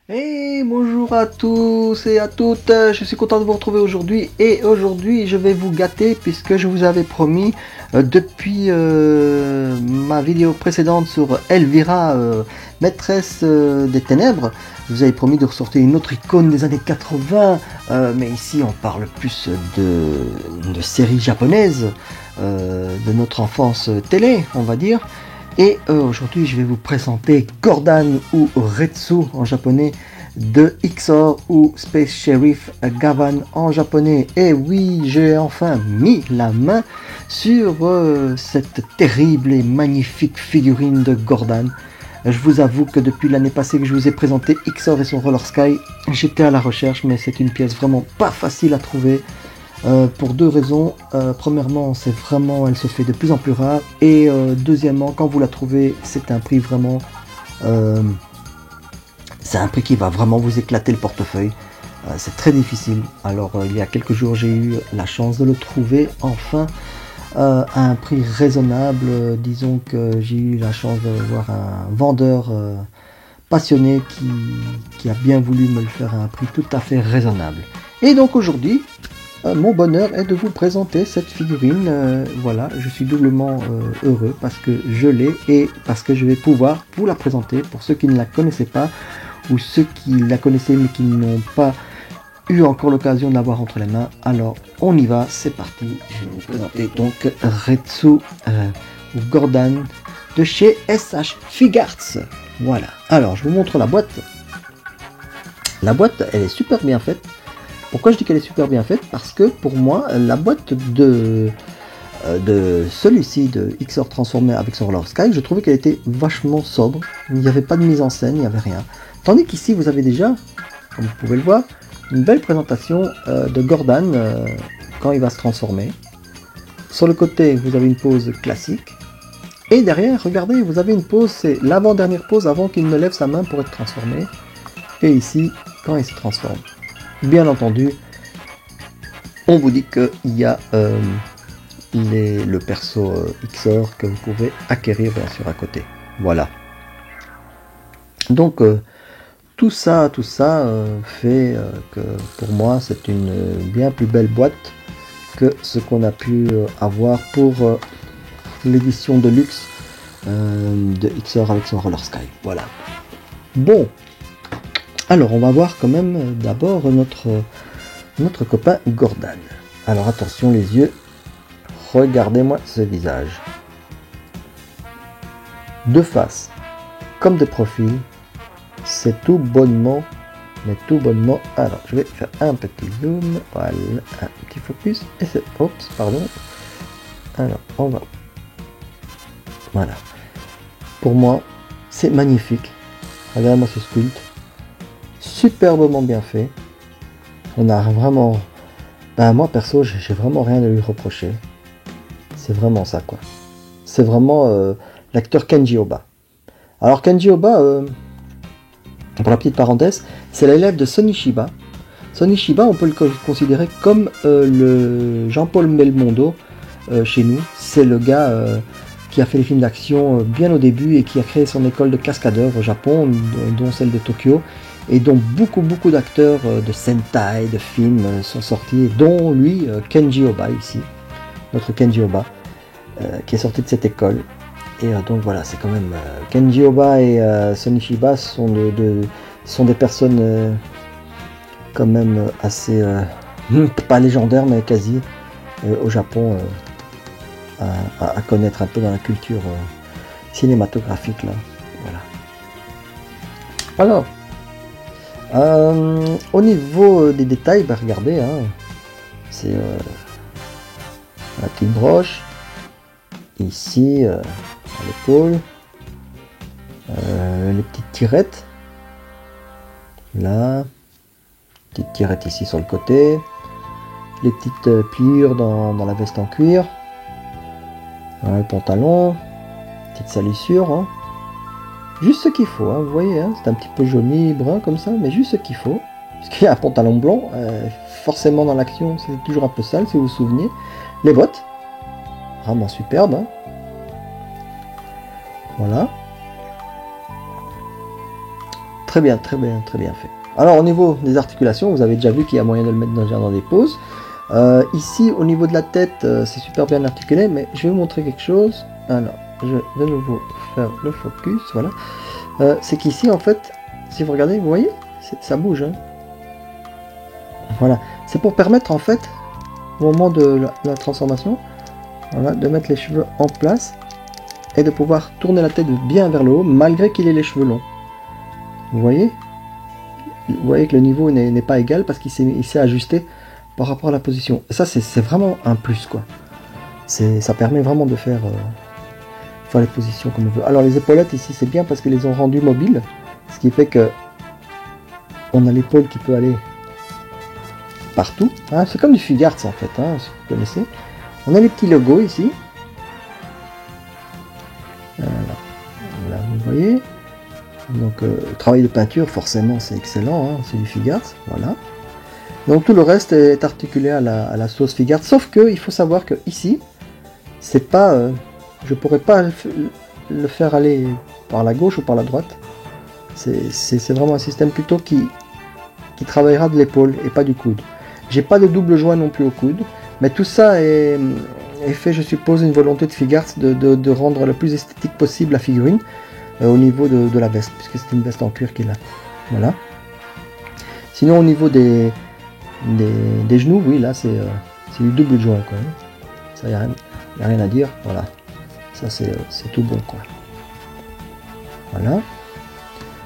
Et bonjour à tous et à toutes, je suis content de vous retrouver aujourd'hui et aujourd'hui je vais vous gâter puisque je vous avais promis depuis ma vidéo précédente sur Elvira, maîtresse des ténèbres, je vous avais promis de ressortir une autre icône des années 80, mais ici on parle plus de séries japonaises, de notre enfance télé on va dire. Et aujourd'hui je vais vous présenter Gordon ou Retsu en japonais de XOR ou Space Sheriff Gavan en japonais. Et oui, j'ai enfin mis la main sur cette terrible et magnifique figurine de Gordon. Je vous avoue que depuis l'année passée que je vous ai présenté XOR et son Roller Sky, j'étais à la recherche, mais c'est une pièce vraiment pas facile à trouver. Pour deux raisons. Premièrement, elle se fait de plus en plus rare. Et deuxièmement, quand vous la trouvez, c'est un prix vraiment... c'est un prix qui va vraiment vous éclater le portefeuille. C'est très difficile. Alors, il y a quelques jours, j'ai eu la chance de le trouver enfin à un prix raisonnable. Disons que j'ai eu la chance de voir un vendeur passionné qui a bien voulu me le faire à un prix tout à fait raisonnable. Et donc aujourd'hui... mon bonheur est de vous présenter cette figurine, voilà, je suis doublement heureux parce que je l'ai et parce que je vais pouvoir vous la présenter pour ceux qui ne la connaissaient pas ou ceux qui la connaissaient mais qui n'ont pas eu encore l'occasion de l'avoir entre les mains. Alors on y va, c'est parti, je vais vous présenter donc Retsu ou Gordon de chez SH Figuarts. Voilà, alors je vous montre la boîte. La boîte elle est super bien faite. Pourquoi je dis qu'elle est super bien faite? Parce que pour moi, la boîte de celui-ci, de XOR transformé avec son Roller Sky, je trouvais qu'elle était vachement sobre. Il n'y avait pas de mise en scène, il n'y avait rien. Tandis qu'ici, vous avez déjà, comme vous pouvez le voir, une belle présentation de Gordon quand il va se transformer. Sur le côté, vous avez une pose classique. Et derrière, regardez, vous avez une pose, c'est l'avant-dernière pose avant qu'il ne lève sa main pour être transformé. Et ici, quand il se transforme. Bien entendu, on vous dit qu'il y a le perso XOR que vous pouvez acquérir bien sûr à côté. Voilà. Donc tout ça fait que pour moi c'est une bien plus belle boîte que ce qu'on a pu avoir pour l'édition de luxe de XOR avec son Roller Sky. Voilà. Bon. Alors on va voir quand même d'abord notre copain Gordon. Alors attention les yeux, regardez-moi ce visage. De face, comme de profil, c'est tout bonnement, mais tout bonnement. Alors je vais faire un petit zoom, voilà, un petit focus, et c'est... Oups, pardon. Alors on va... Voilà. Pour moi, c'est magnifique. Regardez-moi ce sculpte. Superbement bien fait. On a vraiment... moi perso, j'ai vraiment rien à lui reprocher. C'est vraiment ça quoi. C'est vraiment l'acteur Kenji Oba. Alors Kenji Oba, pour la petite parenthèse, c'est l'élève de Sonny Shiba. Sonny Shiba, on peut le considérer comme le Jean-Paul Belmondo chez nous. C'est le gars qui a fait les films d'action bien au début et qui a créé son école de cascadeurs au Japon, dont celle de Tokyo. Et dont beaucoup d'acteurs de Sentai, de films sont sortis, dont lui, Kenji Oba ici, notre Kenji Oba, qui est sorti de cette école. Et donc voilà, c'est quand même... Kenji Oba et Sonny Shiba sont des personnes quand même assez... pas légendaires, mais quasi, au Japon, à connaître un peu dans la culture cinématographique, là. Voilà. Alors... au niveau des détails, regardez, hein, c'est la petite broche, ici à l'épaule, les petites tirettes, là, petite tirette ici sur le côté, les petites pliures dans la veste en cuir, voilà, le pantalon, petite salissure, hein. Juste ce qu'il faut, hein, vous voyez, hein, c'est un petit peu jauni, brun comme ça, mais juste ce qu'il faut. Parce qu'il y a un pantalon blanc, forcément dans l'action c'est toujours un peu sale si vous vous souvenez. Les bottes, vraiment superbes, hein. Voilà. Très bien, très bien, très bien fait. Alors au niveau des articulations, vous avez déjà vu qu'il y a moyen de le mettre dans des poses. Ici au niveau de la tête, c'est super bien articulé, mais je vais vous montrer quelque chose. Alors, je vais de nouveau faire le focus, voilà. C'est qu'ici en fait, si vous regardez, vous voyez, ça bouge, hein. Voilà, c'est pour permettre en fait, au moment de la transformation, voilà, de mettre les cheveux en place et de pouvoir tourner la tête bien vers le haut, malgré qu'il ait les cheveux longs. Vous voyez que le niveau n'est pas égal parce qu'il s'est ajusté par rapport à la position. Et ça, c'est vraiment un plus, quoi. Ça permet vraiment de faire les positions comme on veut. Alors les épaulettes ici, c'est bien parce qu'ils les ont rendues mobiles, ce qui fait que on a l'épaule qui peut aller partout, hein. C'est comme du Figuarts en fait, hein, si vous connaissez. On a les petits logos ici. Voilà, vous voyez. Donc le travail de peinture, forcément, c'est excellent, hein, c'est du Figuarts, voilà. Donc tout le reste est articulé à la sauce Figuarts, sauf que il faut savoir que ici, c'est pas, je pourrais pas le faire aller par la gauche ou par la droite. C'est vraiment un système plutôt qui travaillera de l'épaule et pas du coude. J'ai pas de double joint non plus au coude, mais tout ça est fait, je suppose, une volonté de Figuarts de rendre le plus esthétique possible la figurine au niveau de la veste, puisque c'est une veste en cuir qu'il a. Voilà. Sinon au niveau des genoux, oui, là c'est du double joint, quoi. Ça, y a rien à dire, voilà. Ça c'est tout bon, quoi. Voilà.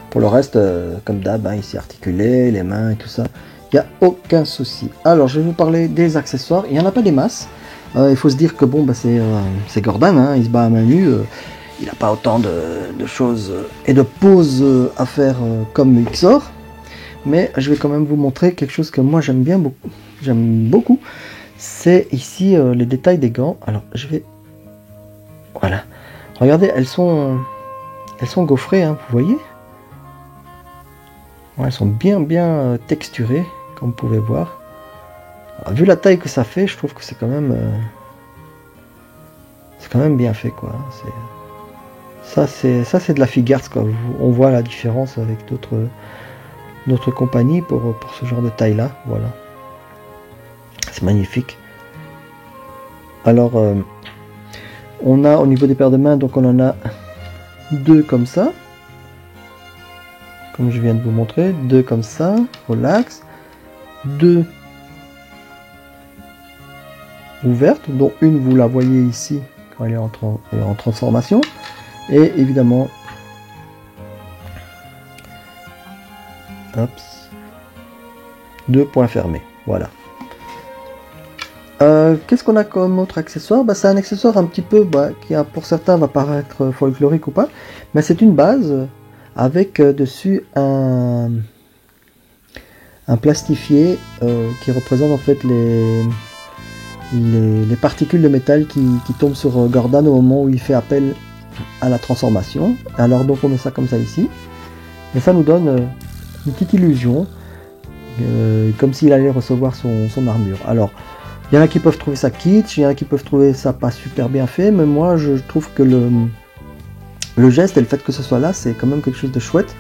Pour le reste, comme d'hab, hein, ici articulé, les mains et tout ça, il n'y a aucun souci. Alors je vais vous parler des accessoires, il n'y en a pas des masses. Il faut se dire que bon, bah, c'est Gordon, hein, il se bat à main nue, il n'a pas autant de choses et de poses à faire comme Xor. Mais je vais quand même vous montrer quelque chose que moi j'aime beaucoup. C'est ici les détails des gants. Alors je vais, voilà, regardez, elles sont gaufrées, hein, vous voyez. Ouais, elles sont bien texturées, comme vous pouvez voir. Alors, vu la taille que ça fait, je trouve que c'est quand même bien fait, quoi. Ça c'est de la Figuarts, quoi. On voit la différence avec d'autres compagnies pour ce genre de taille là, voilà. C'est magnifique. Alors on a au niveau des paires de mains, donc on en a deux comme ça, comme je viens de vous montrer, deux comme ça, relax, deux ouvertes, dont une vous la voyez ici quand elle est en transformation, et évidemment deux points fermés, voilà. Qu'est-ce qu'on a comme autre accessoire? C'est un accessoire un petit peu qui pour certains va paraître folklorique ou pas, mais c'est une base avec dessus un plastifié qui représente en fait les particules de métal qui tombent sur Gordon au moment où il fait appel à la transformation. Alors donc on met ça comme ça ici, et ça nous donne une petite illusion comme s'il allait recevoir son armure. Alors il y en a qui peuvent trouver ça kitsch, il y en a qui peuvent trouver ça pas super bien fait, mais moi je trouve que le geste et le fait que ce soit là, c'est quand même quelque chose de chouette,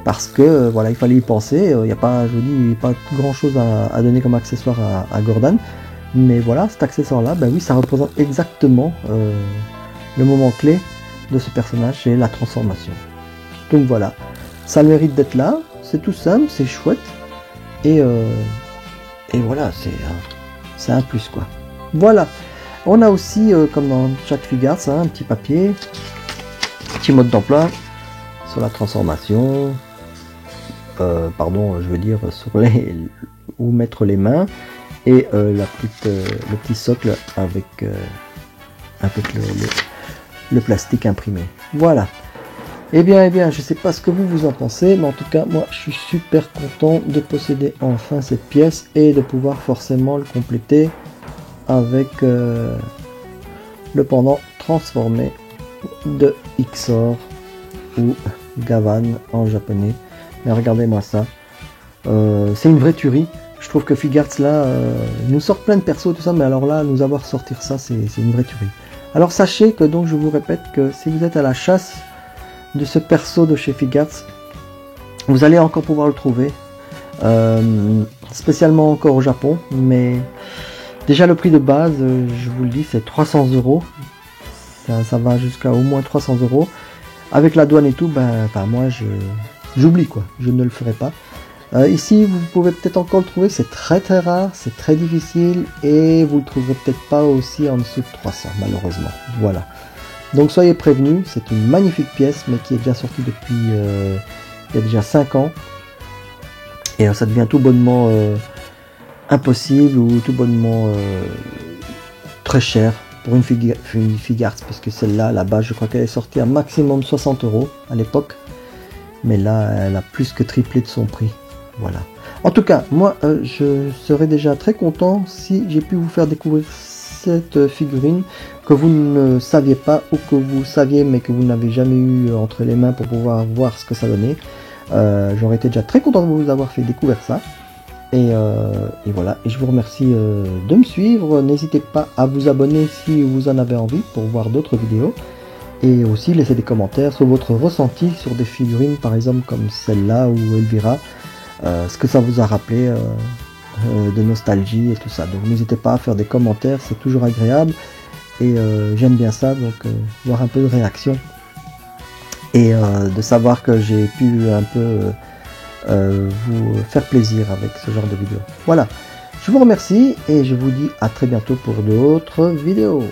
parce que voilà, il fallait y penser. Il n'y a pas, je vous dis, pas grand chose à donner comme accessoire à Gordon, mais voilà, cet accessoire là, oui, ça représente exactement le moment clé de ce personnage, c'est la transformation. Donc voilà, ça mérite d'être là, c'est tout simple, c'est chouette, et voilà, c'est un plus, quoi. Voilà, on a aussi, comme dans chaque Figuarts, un petit papier, petit mode d'emploi sur la transformation, pardon, je veux dire sur où mettre les mains, et le petit socle avec le plastique imprimé. Voilà. eh bien, je sais pas ce que vous en pensez, mais en tout cas, moi, je suis super content de posséder enfin cette pièce et de pouvoir forcément le compléter avec le pendant transformé de Xor ou Gavan en japonais. Mais regardez-moi ça, c'est une vraie tuerie. Je trouve que Figarts là nous sort plein de persos tout ça, mais alors là, nous avoir sortir ça, c'est une vraie tuerie. Alors sachez que donc je vous répète que si vous êtes à la chasse de ce perso de chez Figarts, vous allez encore pouvoir le trouver, spécialement encore au Japon, mais déjà le prix de base, je vous le dis, c'est 300 €. Ça va jusqu'à au moins 300 €. Avec la douane et tout, moi j'oublie quoi, je ne le ferai pas. Ici, vous pouvez peut-être encore le trouver, c'est très très rare, c'est très difficile, et vous le trouverez peut-être pas aussi en dessous de 300, malheureusement. Voilà. Donc soyez prévenus, c'est une magnifique pièce, mais qui est déjà sortie depuis il y a déjà 5 ans. Et ça devient tout bonnement impossible, ou tout bonnement très cher pour une Figarts, parce que celle-là, là-bas, je crois qu'elle est sortie à maximum 60 € à l'époque. Mais là, elle a plus que triplé de son prix. Voilà. En tout cas, moi, je serais déjà très content si j'ai pu vous faire découvrir cette figurine que vous ne saviez pas, ou que vous saviez mais que vous n'avez jamais eu entre les mains pour pouvoir voir ce que ça donnait. J'aurais été déjà très content de vous avoir fait découvrir ça. Et voilà, et je vous remercie de me suivre. N'hésitez pas à vous abonner si vous en avez envie pour voir d'autres vidéos. Et aussi laisser des commentaires sur votre ressenti sur des figurines, par exemple comme celle-là ou Elvira. Ce que ça vous a rappelé de nostalgie et tout ça. Donc n'hésitez pas à faire des commentaires, c'est toujours agréable. Et j'aime bien ça, donc voir un peu de réaction. Et de savoir que j'ai pu un peu vous faire plaisir avec ce genre de vidéo. Voilà, je vous remercie et je vous dis à très bientôt pour d'autres vidéos.